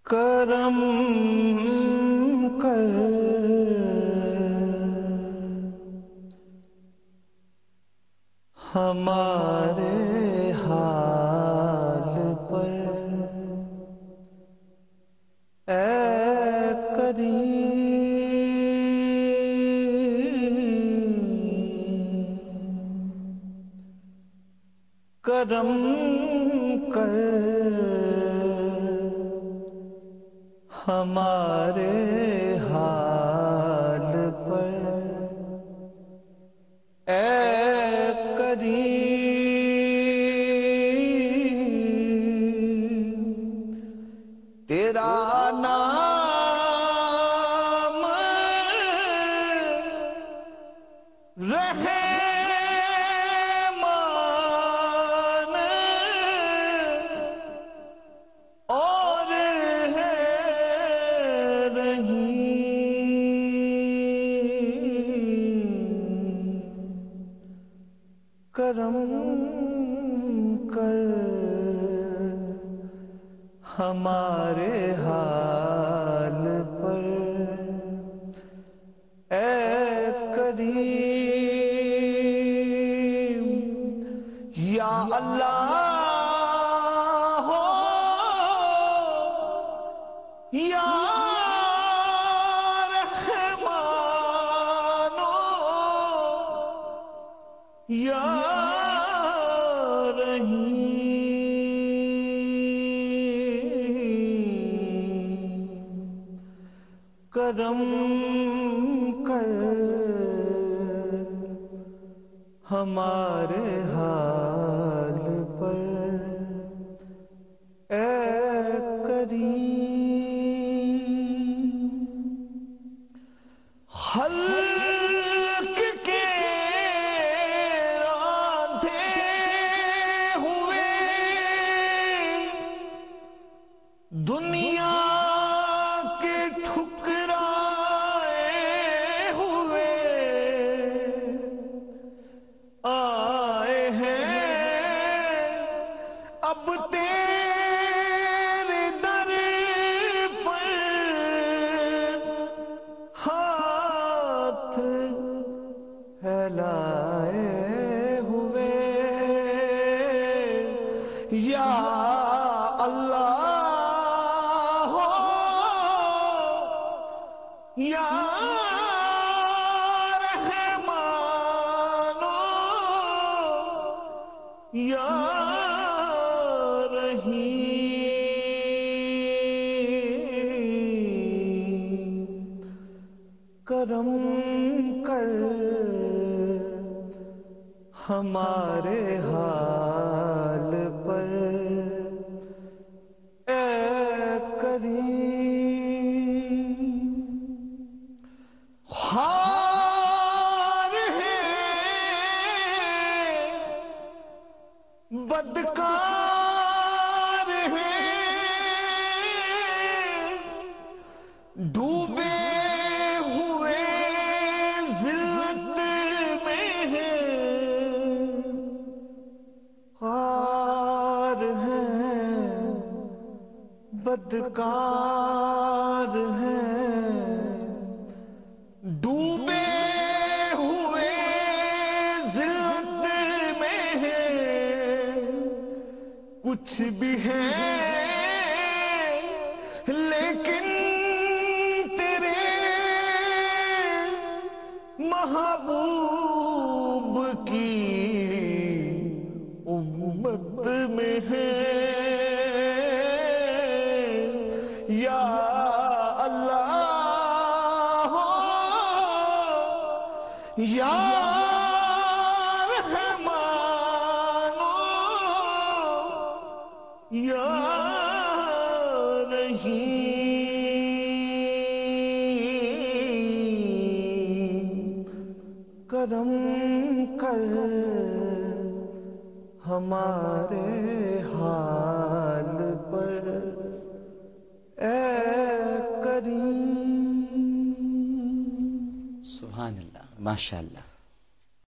کرم کر ہمارے حال پر اے کریم، کرم کر ہمارے حال پر اے کریم، تیرا نام رحمان اور ہے رحیم، کرم کر ہمارے حال پر اے کریم، یا اللہ ہو یا رحمان یا رحیم، کرم کر ہمارے حال پر اے کریم، خلق کے راندھے ہوئے دنیا کے ٹھکرائے ہوئے آئے ہیں اب تیرے در پر ہاتھ پھیلائے ہوئے، یا اللہ ہو یا رحمان یا رحیم، کرم کر ہمارے حال پر اے کریم، خوار ہیں بدکار ہیں ڈوبے ہوئے ذلت میں ہیں، خوار ہیں بدکار ہیں ڈوبے ہوئے ذلت میں ہیں، کچھ بھی ہیں لیکن تیرے محبوب کی امت میں ہیں، یا اللہ ہو یا رحمان یا رحیم، کرم کر ہمارے حال پر اے کریم، سبحان اللہ، ماشاء اللہ.